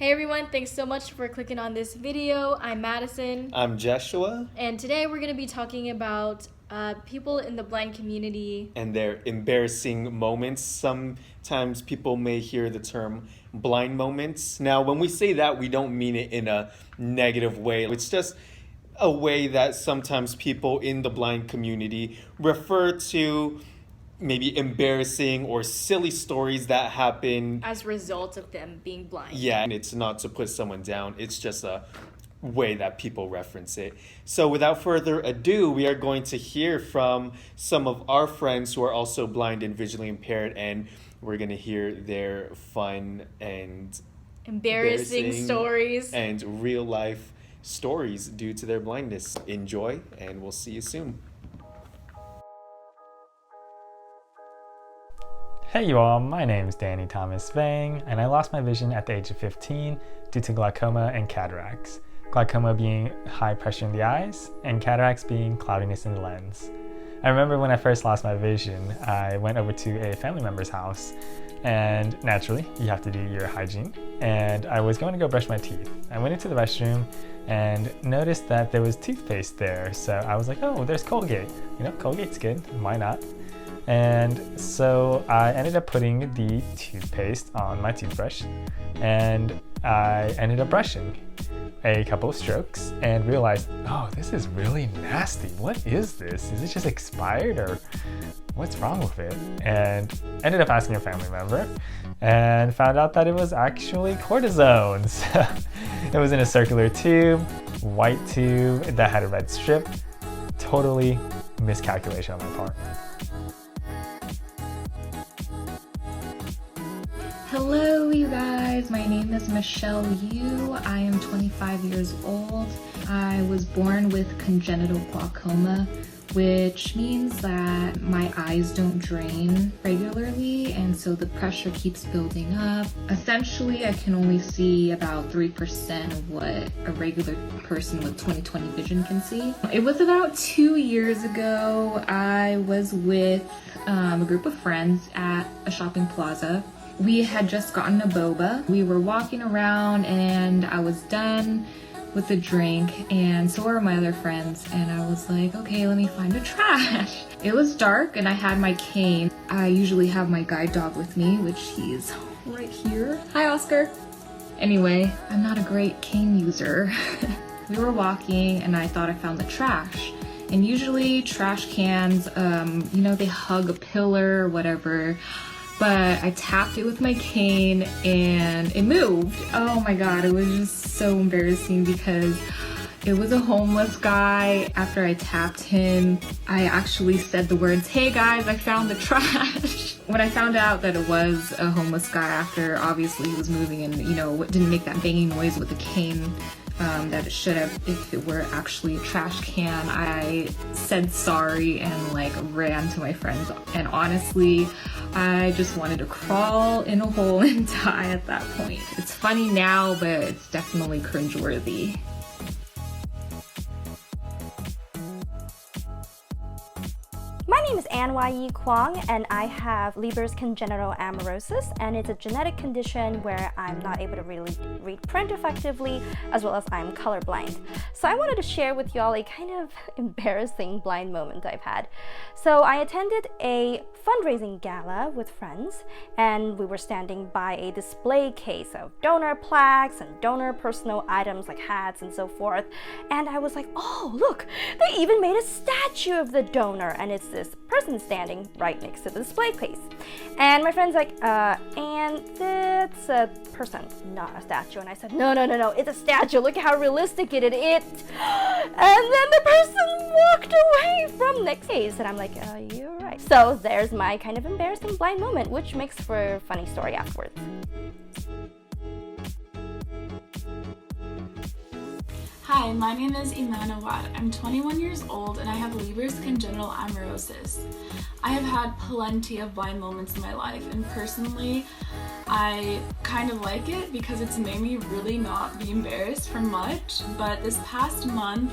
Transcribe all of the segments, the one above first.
Hey everyone, thanks so much for clicking on this video. I'm Madison. I'm Joshua. And today we're going to be talking about people in the blind community. And their embarrassing moments. Sometimes people may hear the term blind moments. Now, when we say that, we don't mean it in a negative way. It's just a way that sometimes people in the blind community refer to maybe embarrassing or silly stories that happen As a result of them being blind. Yeah, and it's not to put someone down. It's just a way that people reference it. So without further ado, we are going to hear from some of our friends who are also blind and visually impaired, and we're going to hear their fun and Embarrassing stories. and real life stories due to their blindness. Enjoy, and we'll see you soon. Hey you all, my name is Danny Thomas Vang, and I lost my vision at the age of 15 due to glaucoma and cataracts. Glaucoma being high pressure in the eyes, and cataracts being cloudiness in the lens. I remember when I first lost my vision, I went over to a family member's house, and naturally, you have to do your hygiene, and I was going to go brush my teeth. I went into the restroom and noticed that there was toothpaste there, so I was like, oh, there's Colgate. You know, Colgate's good, why not? And so I ended up putting the toothpaste on my toothbrush, and I ended up brushing a couple of strokes and realized, oh, this is really nasty. What is this? Is it just expired, or what's wrong with it? And ended up asking a family member and found out that it was actually cortisone. It was in a circular tube, white tube that had a red strip. Totally miscalculation on my part. Hello you guys, my name is Michelle Yu. I am 25 years old. I was born with congenital glaucoma, which means that my eyes don't drain regularly, and so the pressure keeps building up. Essentially, I can only see about 3% of what a regular person with 20/20 vision can see. It was about 2 years ago. I was with a group of friends at a shopping plaza. We had just gotten a boba. We were walking around and I was done with the drink, and so were my other friends, and I was like, okay, let me find the trash. It was dark and I had my cane. I usually have my guide dog with me, which he's right here. Hi, Oscar. Anyway, I'm not a great cane user. We were walking and I thought I found the trash. And usually trash cans, they hug a pillar or whatever. But I tapped it with my cane and it moved. Oh my god, it was just so embarrassing because it was a homeless guy. After I tapped him, I actually said the words, "Hey guys, I found the trash." When I found out that it was a homeless guy, after obviously he was moving and didn't make that banging noise with the cane that it should have if it were actually a trash can, I said sorry and ran to my friends, and honestly I just wanted to crawl in a hole and die at that point. It's funny now, but it's definitely cringeworthy. My name is Ann Kwong, and I have Leber's congenital amaurosis, and it's a genetic condition where I'm not able to really read print effectively, as well as I'm colorblind. So I wanted to share with y'all a kind of embarrassing blind moment I've had. So I attended a fundraising gala with friends, and we were standing by a display case of donor plaques and donor personal items like hats and so forth, and I was like, oh look, they even made a statue of the donor, and it's this person standing right next to the display case. And my friend's like, and that's a person, not a statue. And I said, no, it's a statue. Look at how realistic it is. And then the person walked away from next case. And I'm like, you're right. So there's my kind of embarrassing blind moment, which makes for a funny story afterwards. Hi, my name is Imana Watt. I'm 21 years old and I have Leber's congenital amaurosis. I have had plenty of blind moments in my life, and personally, I kind of like it because it's made me really not be embarrassed for much. But this past month,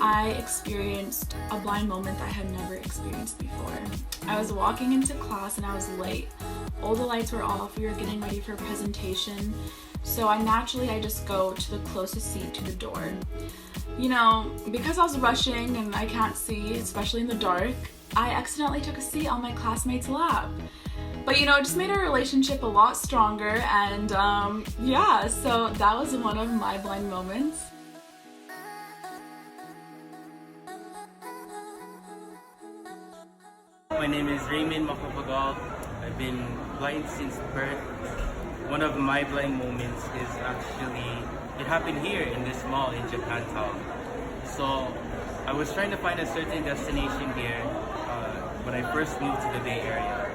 I experienced a blind moment that I had never experienced before. I was walking into class and I was late. All the lights were off, we were getting ready for a presentation, So I just go to the closest seat to the door. Because I was rushing and I can't see, especially in the dark, I accidentally took a seat on my classmate's lap. But it just made our relationship a lot stronger, and so that was one of my blind moments. My name is Raymond Story. I've been blind since birth. One of my blind moments is actually, it happened here in this mall in Japantown. So I was trying to find a certain destination here when I first moved to the Bay Area.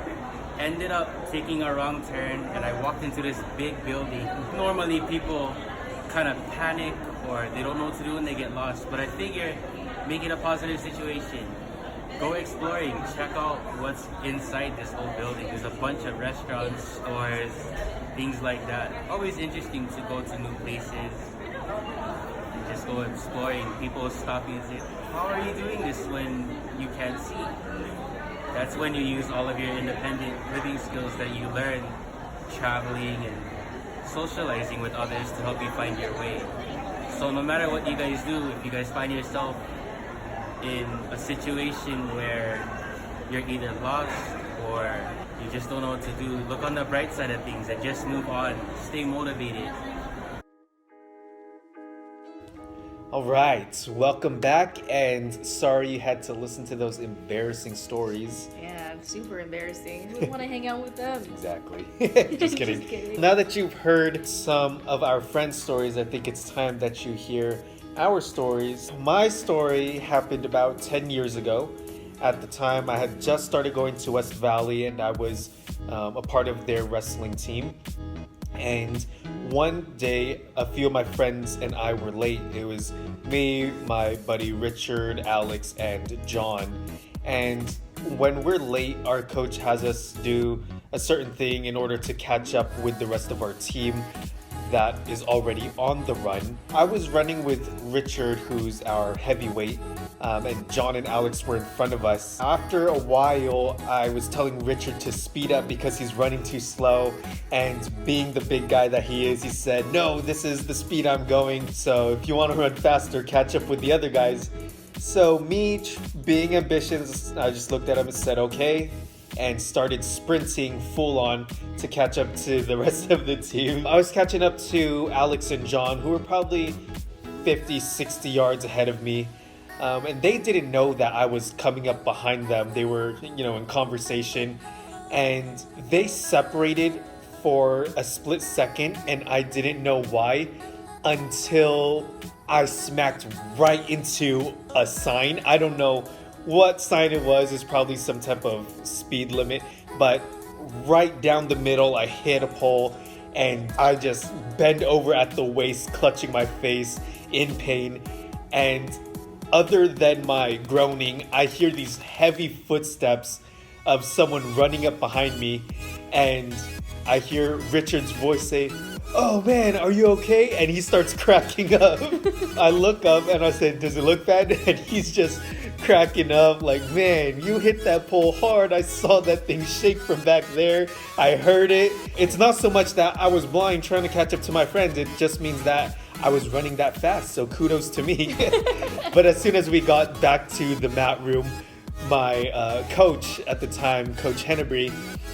Ended up taking a wrong turn and I walked into this big building. Normally people kind of panic or they don't know what to do when they get lost, but I figure make it a positive situation. Go exploring, check out what's inside this whole building. There's a bunch of restaurants, stores, things like that. Always interesting to go to new places. Just go exploring. People stop you and say, how are you doing this when you can't see? That's when you use all of your independent living skills that you learn traveling and socializing with others to help you find your way. So no matter what you guys do, if you guys find yourself in a situation where you're either lost or you just don't know what to do, look on the bright side of things and just move on. Stay motivated. All right, welcome back, and sorry you had to listen to those embarrassing stories. Yeah, super embarrassing. Who would want to hang out with them? Exactly. Just kidding. Just kidding. Now that you've heard some of our friends' stories, I think it's time that you hear our stories. My story happened about 10 years ago. At the time, I had just started going to West Valley, and I was a part of their wrestling team. And one day, a few of my friends and I were late. It was me, my buddy Richard, Alex, and John. And when we're late, our coach has us do a certain thing in order to catch up with the rest of our team that is already on the run. I was running with Richard, who's our heavyweight, and John and Alex were in front of us. After a while, I was telling Richard to speed up because he's running too slow, and being the big guy that he is, he said, no, this is the speed I'm going, so if you want to run faster, catch up with the other guys. So me, being ambitious, I just looked at him and said, okay, and started sprinting full on to catch up to the rest of the team. I was catching up to Alex and John, who were probably 50, 60 yards ahead of me. And they didn't know that I was coming up behind them. They were, in conversation, and they separated for a split second, and I didn't know why until I smacked right into a sign. I don't know what sign it was. It's probably some type of speed limit, but right down the middle, I hit a pole, and I just bend over at the waist, clutching my face in pain. And other than my groaning, I hear these heavy footsteps of someone running up behind me, and I hear Richard's voice say, oh man, are you okay? And he starts cracking up. I look up and I said, does it look bad? And he's just cracking up like, man, you hit that pole hard. I saw that thing shake from back there. I heard it. It's not so much that I was blind trying to catch up to my friends. It just means that I was running that fast. So kudos to me. But as soon as we got back to the mat room, my coach at the time, Coach Hennebury,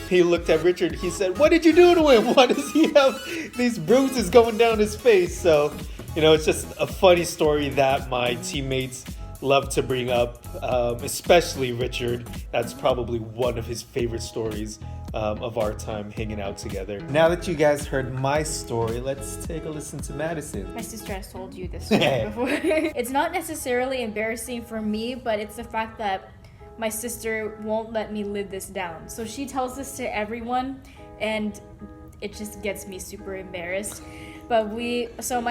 he looked at Richard. He said, what did you do to him? Why does he have these bruises going down his face? So, it's just a funny story that my teammates love to bring up, especially Richard. That's probably one of his favorite stories of our time hanging out together. Now that you guys heard my story, let's take a listen to Madison. My sister has told you this story before. It's not necessarily embarrassing for me, but it's the fact that my sister won't let me live this down. So she tells this to everyone, and it just gets me super embarrassed. But my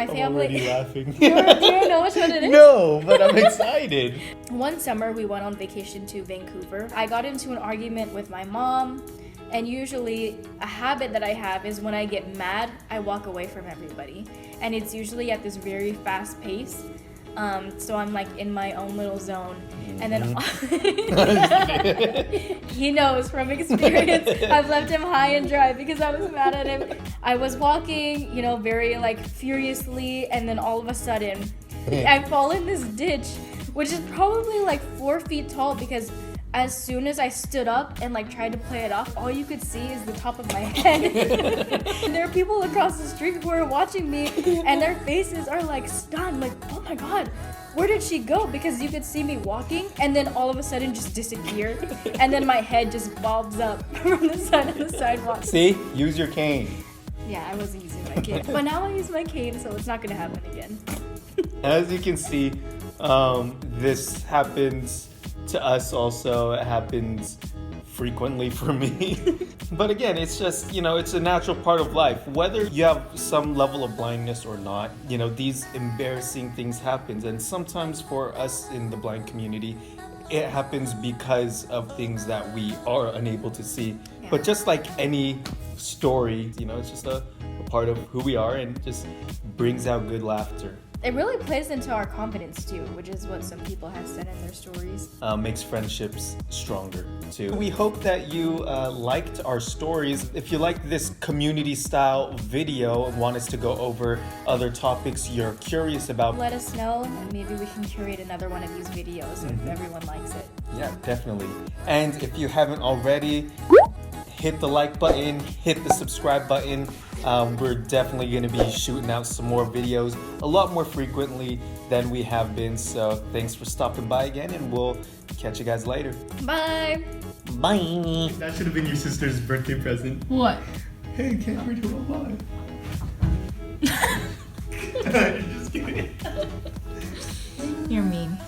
family... I'm already laughing. Do you know which one it is? No, but I'm excited. One summer, we went on vacation to Vancouver. I got into an argument with my mom, and usually a habit that I have is when I get mad, I walk away from everybody. And it's usually at this very fast pace. So I'm like in my own little zone. And then he knows from experience. I've left him high and dry because I was mad at him. I was walking, you know, very like furiously, and then all of a sudden I fall in this ditch, which is probably like 4 feet tall, because as soon as I stood up and like tried to play it off, all you could see is the top of my head. And there are people across the street who are watching me, and their faces are like stunned, like, oh my god, where did she go? Because you could see me walking and then all of a sudden just disappear, and then my head just bobs up from the side of the sidewalk. See? Use your cane. Yeah, I wasn't using my cane, but now I use my cane, so it's not gonna happen again. As you can see, this happens to us also. It happens frequently for me. But again, it's just, you know, it's a natural part of life. Whether you have some level of blindness or not, you know, these embarrassing things happen. And sometimes for us in the blind community, it happens because of things that we are unable to see. Yeah. But just like any story, you know, it's just a part of who we are, and just brings out good laughter. It really plays into our confidence too, which is what some people have said in their stories. Makes friendships stronger too. We hope that you liked our stories. If you like this community style video and want us to go over other topics you're curious about, Let us know, and maybe we can curate another one of these videos if everyone likes it. yeah, definitely. And if you haven't already, hit the like button, hit the subscribe button. We're definitely going to be shooting out some more videos a lot more frequently than we have been. So thanks for stopping by again, and we'll catch you guys later. Bye! Bye! That should have been your sister's birthday present. What? Hey, can't hurt you alive. Just kidding. You're mean.